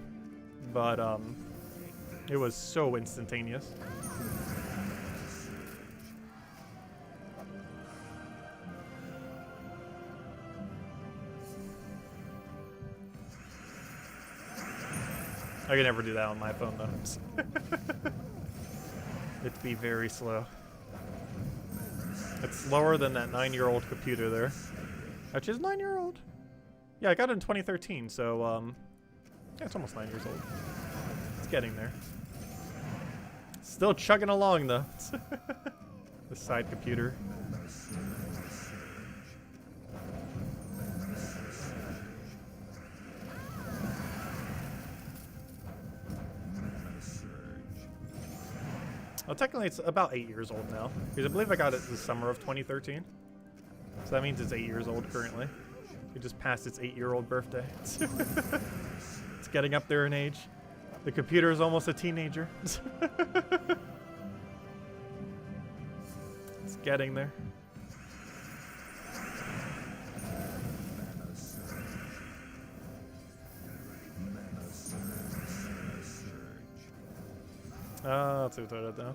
but it was so instantaneous. I can never do that on my phone though. It'd be very slow. It's slower than that 9-year-old computer there. Actually, it's 9-year-old. Yeah, I got it in 2013, so yeah, it's almost 9 years old. It's getting there. Still chugging along though. The side computer. Well, technically it's about 8 years old now, because I believe I got it the summer of 2013. So that means it's 8 years old currently. It just passed its 8-year-old birthday. It's getting up there in age. The computer is almost a teenager. It's getting there. Let's see, throw that down.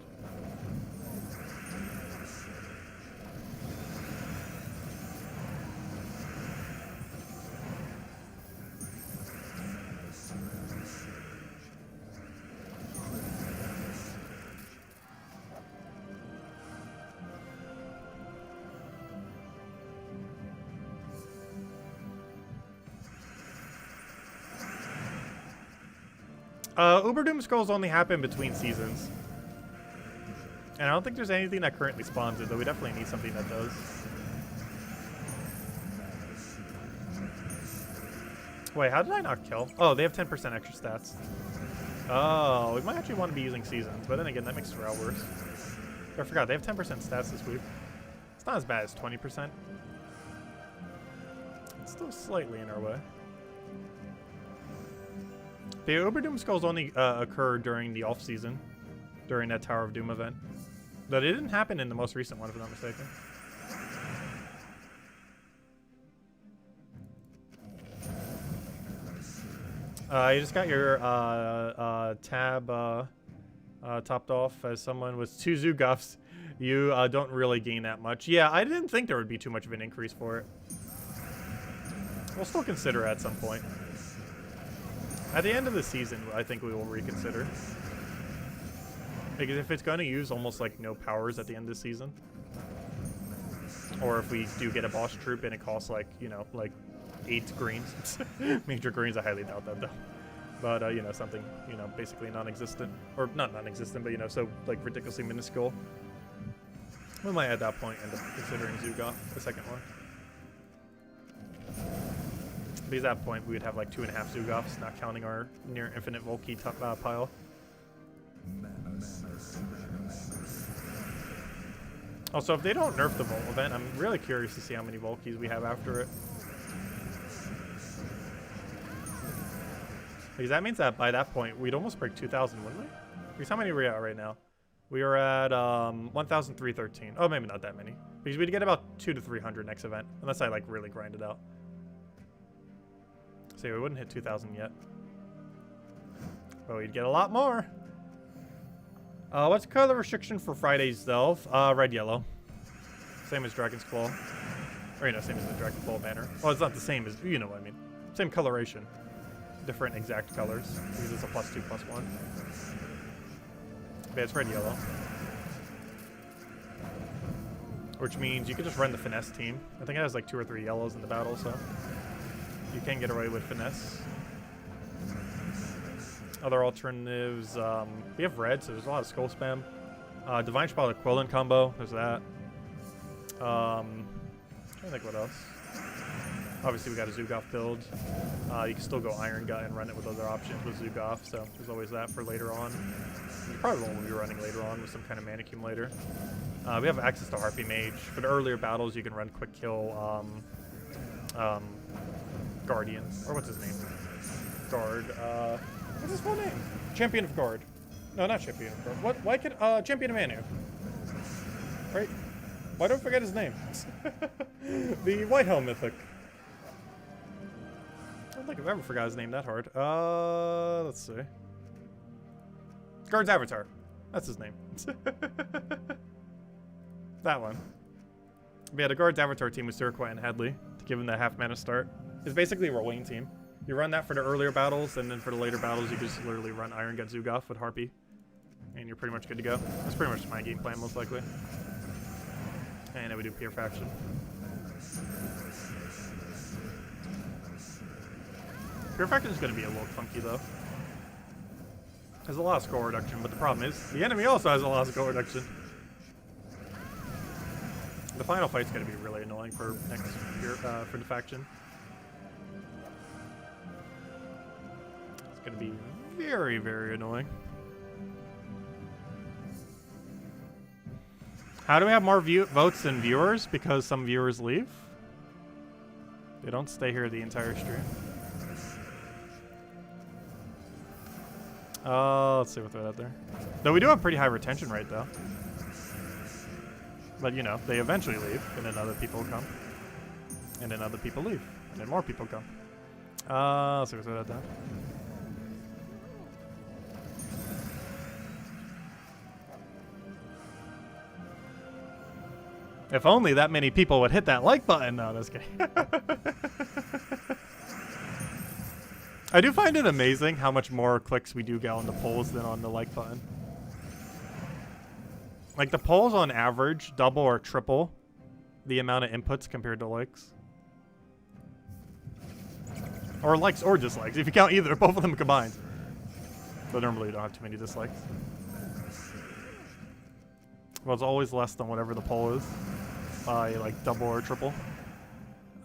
Uber Doom scrolls only happen between seasons. And I don't think there's anything that currently spawns it, though we definitely need something that does. Wait, how did I not kill? Oh, they have 10% extra stats. Oh, we might actually want to be using seasons, but then again, that makes the route worse. I forgot, they have 10% stats this week. It's not as bad as 20%. It's still slightly in our way. The Uber Doom skulls only occur during the off-season, during that Tower of Doom event. But it didn't happen in the most recent one, if I'm not mistaken. You just got your tab topped off as someone with 2 Zoogoffs. You don't really gain that much. Yeah, I didn't think there would be too much of an increase for it. We'll still consider at some point. At the end of the season, I think we will reconsider. Because if it's going to use almost like no powers at the end of the season, or if we do get a boss troop and it costs like, you know, like 8 greens. Major greens, I highly doubt that though. But, you know, something, you know, basically non-existent. Or not non-existent, but, you know, so like ridiculously minuscule. We might at that point end up considering Zoogoff, the second one. Because at that point we would have like 2.5 Zoogoffs, not counting our near infinite Volkey pile. Also, if they don't nerf the Volt event, I'm really curious to see how many Volkeys we have after it. Because that means that by that point we'd almost break 2,000, wouldn't we? Because how many are we at right now? We are at 1,313. Oh, maybe not that many. Because we'd get about 200 to 300 next event, unless I like really grind it out. So we wouldn't hit 2,000 yet. But we'd get a lot more. What's the color restriction for Friday's though? Red, yellow. Same as Dragon's Claw. Or, you know, same as the Dragon's Claw banner. Well, it's not the same as, you know what I mean. Same coloration. Different exact colors. Because it's a +2, +1. But it's red, yellow. Which means you could just run the finesse team. I think it has like 2 or 3 yellows in the battle, so you can get away with finesse. Other alternatives, we have red, so there's a lot of skull spam. Divine Spot with Quillen combo, there's that. I'm trying to think what else. Obviously we got a Zoogoff build. You can still go Iron Gut and run it with other options with Zoogoff, so there's always that for later on. You probably won't be running later on with some kind of mana accumulator. We have access to Harpy Mage. For the earlier battles, you can run Quick Kill Guardian. Or what's his name? Guard. What's his full name? Champion of Guard. No, not Champion of Guard. What? Why can Champion of Manu? Right? Why don't I forget his name? The White Helm Mythic. I don't think I've ever forgot his name that hard. Let's see. Guard's Avatar. That's his name. That one. We had a Guard's Avatar team with Surquite and Hadley to give him that half mana start. It's basically a role-playing team. You run that for the earlier battles, and then for the later battles, you just literally run Iron Gut Zoogoff with Harpy. And you're pretty much good to go. That's pretty much my game plan, most likely. And then we do Pure Faction. Pure Faction is going to be a little funky, though. There's a lot of score reduction, but the problem is, the enemy also has a lot of score reduction. The final fight's going to be really annoying for next year, for the faction. It's going to be very, very annoying. How do we have more votes than viewers? Because some viewers leave? They don't stay here the entire stream. Let's see what they're out there. Though we do have pretty high retention rate, though. But, you know, they eventually leave, and then other people come. And then other people leave, and then more people come. Let's see what's that down. If only that many people would hit that like button. No, that's kidding. I do find it amazing how much more clicks we do get on the polls than on the like button. Like, the polls on average double or triple the amount of inputs compared to likes. Or likes or dislikes, if you count either, both of them combined. But normally you don't have too many dislikes. Well, it's always less than whatever the poll is. By, like, double or triple.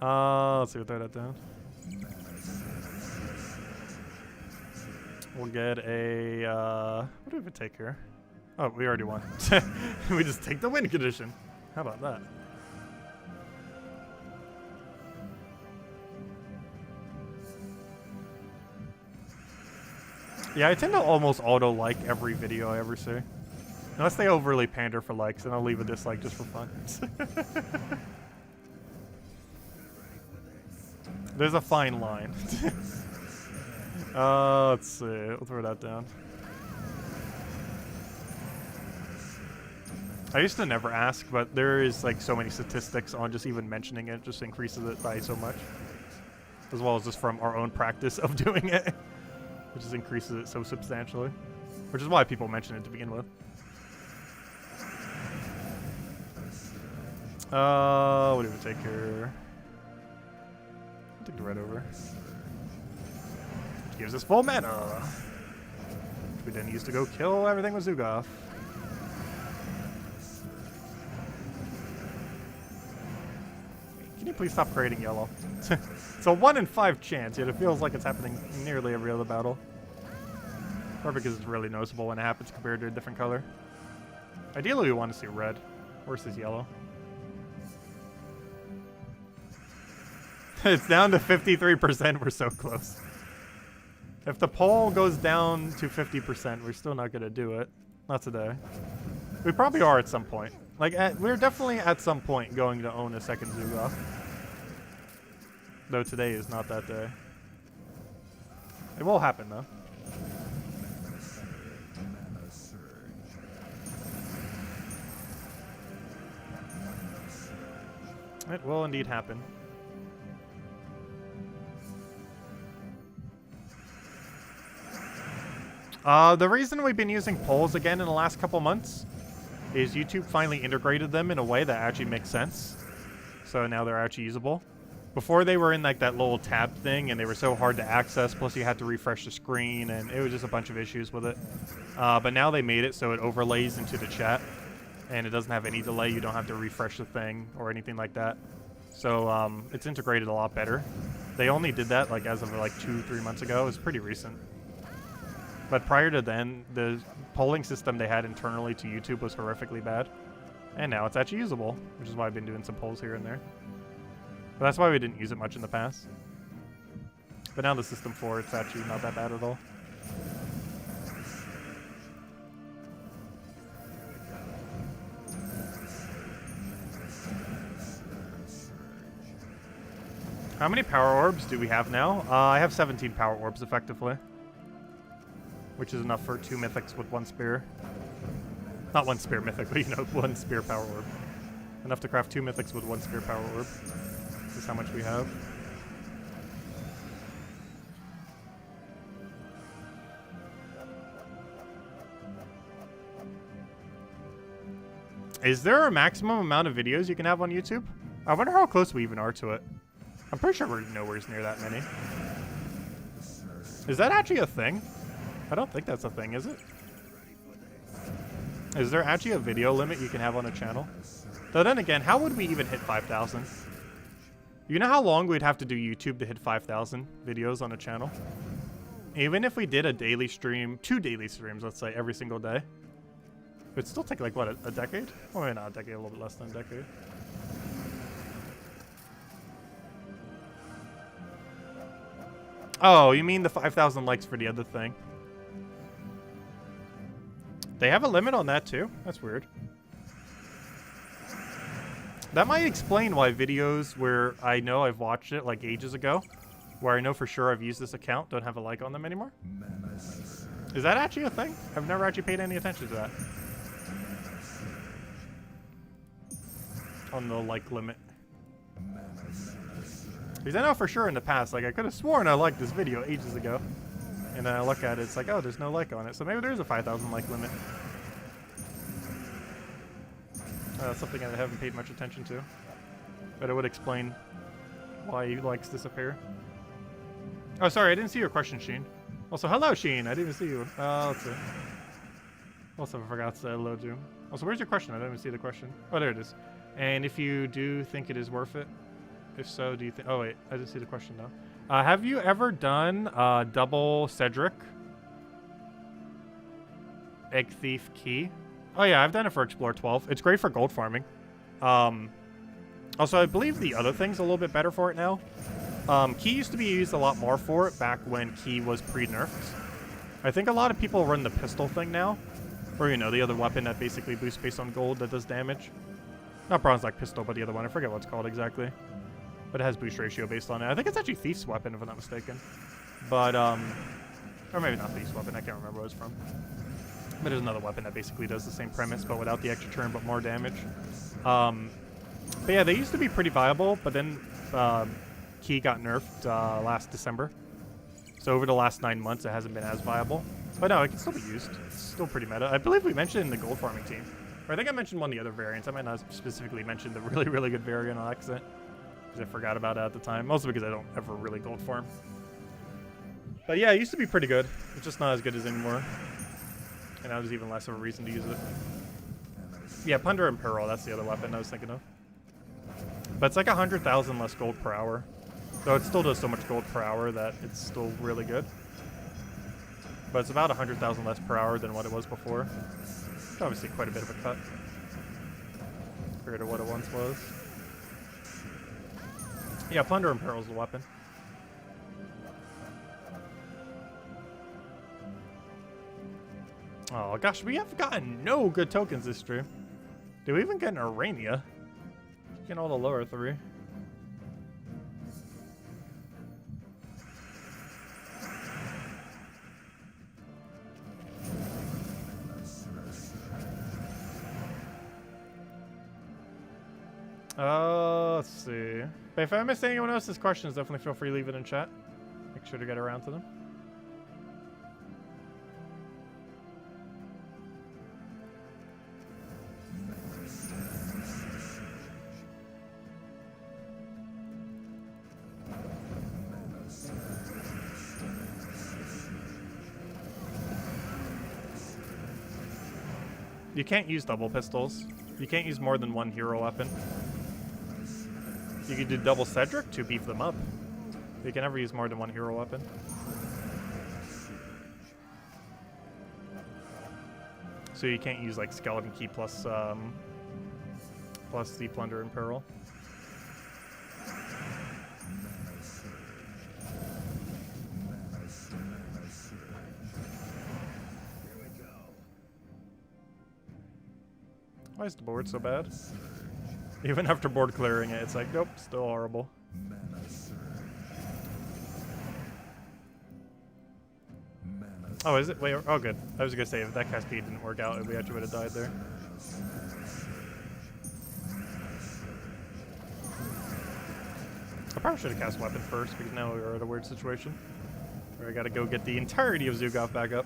Let's see what they're at down. We'll get a, what do we take here? Oh, we already won. We just take the win condition. How about that? Yeah, I tend to almost auto-like every video I ever see. Unless they overly pander for likes, and I'll leave a dislike just for fun. There's a fine line. Let's see. We'll throw that down. I used to never ask, but there is like so many statistics on just even mentioning it just increases it by so much. As well as just from our own practice of doing it. It just increases it so substantially. Which is why people mention it to begin with. What do we take here? I'll take the red over. Which gives us full mana. Which we then use to go kill everything with Zugoff. Can you please stop creating yellow? It's a 1 in 5 chance, yet it feels like it's happening nearly every other battle. Probably because it's really noticeable when it happens compared to a different color. Ideally, we want to see red versus yellow. It's down to 53%. We're so close. If the poll goes down to 50%, we're still not going to do it. Not today. We probably are at some point. Like, we're definitely at some point going to own a second Zugoff. Though today is not that day. It will happen, though. It will indeed happen. The reason we've been using polls again in the last couple months is YouTube finally integrated them in a way that actually makes sense. So now they're actually usable. Before they were in like that little tab thing and they were so hard to access, plus you had to refresh the screen and it was just a bunch of issues with it. But now they made it so it overlays into the chat and it doesn't have any delay. You don't have to refresh the thing or anything like that. So it's integrated a lot better. They only did that like as of like 2-3 months ago. It was pretty recent. But prior to then, the polling system they had internally to YouTube was horrifically bad. And now it's actually usable, which is why I've been doing some polls here and there. But that's why we didn't use it much in the past. But now the system 4, it's actually not that bad at all. How many power orbs do we have now? I have 17 power orbs effectively. Which is enough for 2 mythics with 1 spear. Not 1 spear mythic, but you know, 1 spear power orb. Enough to craft 2 mythics with 1 spear power orb. This is how much we have. Is there a maximum amount of videos you can have on YouTube? I wonder how close we even are to it. I'm pretty sure we're nowhere near that many. Is that actually a thing? I don't think that's a thing, is it? Is there actually a video limit you can have on a channel? Though then again, how would we even hit 5,000? You know how long we'd have to do YouTube to hit 5,000 videos on a channel? Even if we did a daily stream, 2 daily streams, let's say, every single day. It would still take like, what, a decade? Or maybe not a decade, a little bit less than a decade. Oh, you mean the 5,000 likes for the other thing? They have a limit on that too? That's weird. That might explain why videos where I know I've watched it like ages ago, where I know for sure I've used this account, don't have a like on them anymore. Is that actually a thing? I've never actually paid any attention to that. On the like limit. Because I know for sure in the past, like I could have sworn I liked this video ages ago. And then I look at it, it's like, oh, there's no like on it. So maybe there is a 5,000 like limit. That's something I haven't paid much attention to. But it would explain why likes disappear. Oh, sorry, I didn't see your question, Sheen. Also, hello, Sheen. I didn't even see you. Let's see. Also, I forgot to say hello to you. Also, where's your question? I didn't even see the question. Oh, there it is. And if you do think it is worth it, if so, do you think... Oh, wait. I didn't see the question, though. Have you ever done double Cedric? Egg Thief Key? Oh yeah, I've done it for Explore 12. It's great for gold farming. Also, I believe the other thing's a little bit better for it now. Key used to be used a lot more for it back when Key was pre-nerfed. I think a lot of people run the pistol thing now. Or, you know, the other weapon that basically boosts based on gold that does damage. Not bronze like pistol, but the other one. I forget what it's called exactly. But it has boost ratio based on it. I think it's actually Thief's weapon, if I'm not mistaken. But, Or maybe not Beast Weapon, I can't remember where it's from. But there's another weapon that basically does the same premise, but without the extra turn, but more damage. But yeah, they used to be pretty viable, but then Key got nerfed last December. So over the last 9 months, it hasn't been as viable. But no, it can still be used. It's still pretty meta. I believe we mentioned it in the gold farming team. Or I think I mentioned one of the other variants. I might not specifically mention the really, really good variant on accident, because I forgot about it at the time. Mostly because I don't ever really gold farm. But yeah, it used to be pretty good. It's just not as good as anymore. And now there's even less of a reason to use it. Yeah, Plunder and Peril, that's the other weapon I was thinking of. But it's like 100,000 less gold per hour. Though it still does so much gold per hour that it's still really good. But it's about 100,000 less per hour than what it was before. It's obviously quite a bit of a cut compared to what it once was. Yeah, Plunder and Peril is the weapon. Oh gosh, we have gotten no good tokens this stream. Did we even get an Arania? Getting all the lower 3. Let's see. But if I missed anyone else's questions, definitely feel free to leave it in chat. Make sure to get around to them. You can't use double pistols. You can't use more than one hero weapon. You can do double Cedric to beef them up. You can never use more than one hero weapon. So you can't use like Skeleton Key plus plus the Plunder and Peril. Why is the board so bad? Even after board clearing it, it's like, nope, still horrible. Oh, is it? Wait, oh good. I was gonna say, if that cascade didn't work out, we actually would have died there. I probably should have cast Weapon first, because now we're in a weird situation where I gotta go get the entirety of Zugov back up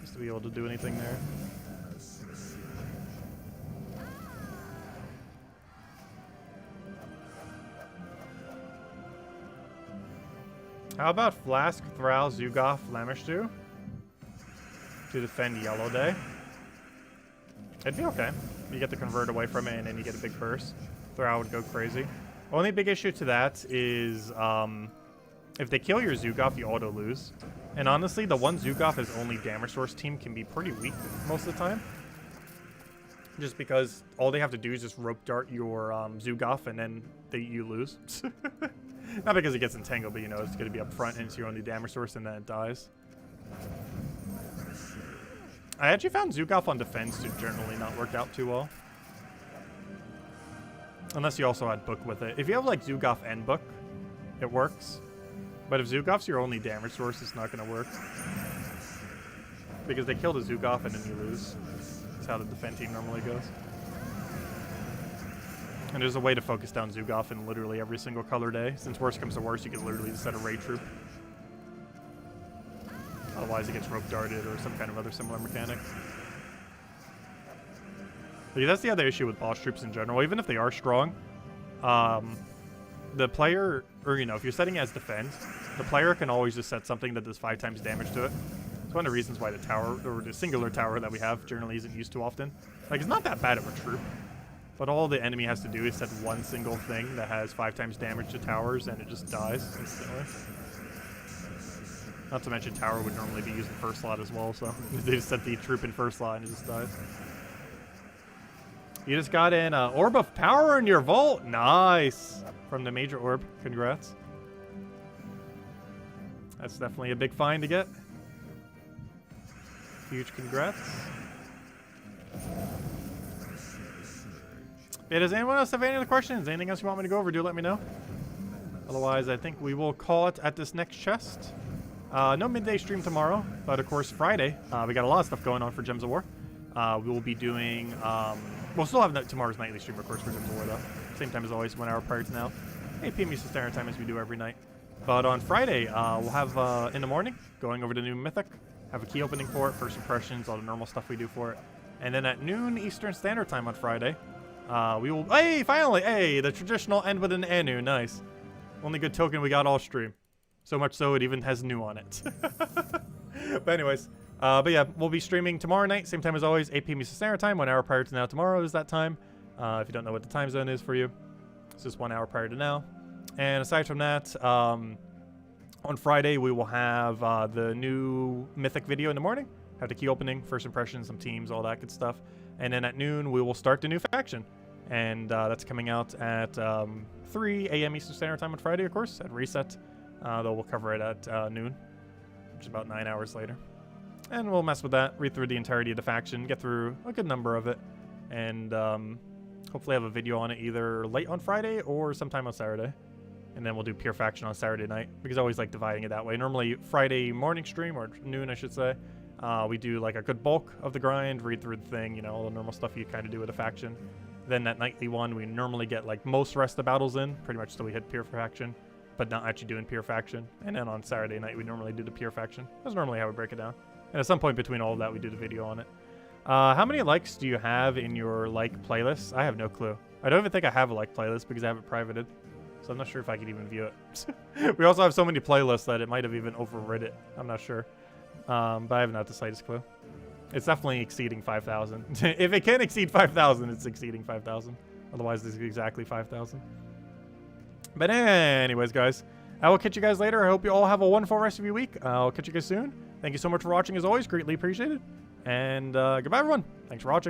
just to be able to do anything there. How about Flask, Thrall, Zugov, Lamishtu to defend Yellow Day? It'd be okay. You get the convert away from it and then you get a big burst. Thrall would go crazy. Only big issue to that is if they kill your Zugov, you auto lose. And honestly, the one Zugov as only damage source team can be pretty weak most of the time. Just because all they have to do is just rope dart your Zugov and then you lose. Not because it gets entangled, but you know, it's going to be up front and it's your only damage source and then it dies. I actually found Zugov on defense to generally not work out too well. Unless you also had Book with it. If you have like Zugov and Book, it works. But if Zugov's your only damage source, it's not going to work. Because they kill the Zugov and then you lose. That's how the defense team normally goes. And there's a way to focus down Zugov in literally every single color day. Since worst comes to worst, you can literally just set a raid troop. Otherwise it gets rope darted or some kind of other similar mechanic. But yeah, that's the other issue with boss troops in general. Even if they are strong, the player, or you know, if you're setting as defend, the player can always just set something that does 5 times damage to it. It's one of the reasons why the tower, or the singular tower that we have, generally isn't used too often. Like, it's not that bad of a troop. But all the enemy has to do is set one single thing that has 5 times damage to towers, and it just dies instantly. Not to mention tower would normally be used in first slot as well, so they just set the troop in first slot and it just dies. You just got an Orb of Power in your vault. Nice. From the Major Orb. Congrats. That's definitely a big find to get. Huge congrats. Yeah, does anyone else have any other questions? Anything else you want me to go over? Do let me know. Otherwise, I think we will call it at this next chest. No midday stream tomorrow, but of course Friday, we got a lot of stuff going on for Gems of War. We will be doing, we'll still have tomorrow's nightly stream, of course, for Gems of War, though. Same time as always, 1 hour prior to now. 8 p.m. Eastern Standard Time, as we do every night. But on Friday, we'll have, in the morning, going over to new Mythic, have a key opening for it, first impressions, all the normal stuff we do for it. And then at noon Eastern Standard Time on Friday, we will, hey, finally, hey, the traditional end with an Anu, nice. Only good token we got all stream. So much so it even has new on it. But anyways, but yeah, we'll be streaming tomorrow night, same time as always, 8 p.m. Eastern Standard Time, 1 hour prior to now. Tomorrow is that time. If you don't know what the time zone is for you, it's just 1 hour prior to now. And aside from that, on Friday, we will have the new Mythic video in the morning. Have the key opening, first impressions, some teams, all that good stuff. And then at noon, we will start the new faction. And that's coming out at 3 a.m. Eastern Standard Time on Friday, of course, at reset. Though we'll cover it at noon, which is about 9 hours later. And we'll mess with that, read through the entirety of the faction, get through a good number of it, and hopefully have a video on it either late on Friday or sometime on Saturday. And then we'll do pure faction on Saturday night, because I always like dividing it that way. Normally Friday morning stream, or noon I should say, we do like a good bulk of the grind, read through the thing, you know, all the normal stuff you kind of do with a faction. Then that nightly one, we normally get like most rest of the battles in, pretty much till we hit pure faction, but not actually doing pure faction. And then on Saturday night, we normally do the pure faction. That's normally how we break it down. And at some point between all of that, we do the video on it. How many likes do you have in your like playlist? I have no clue. I don't even think I have a like playlist because I have it privated. So I'm not sure if I could even view it. We also have so many playlists that it might have even overrid it. I'm not sure. But I have not the slightest clue. It's definitely exceeding 5,000. If it can exceed 5,000, it's exceeding 5,000. Otherwise, this is exactly 5,000. But anyways, guys, I will catch you guys later. I hope you all have a wonderful rest of your week. I'll catch you guys soon. Thank you so much for watching, as always. Greatly appreciated. And goodbye, everyone. Thanks for watching.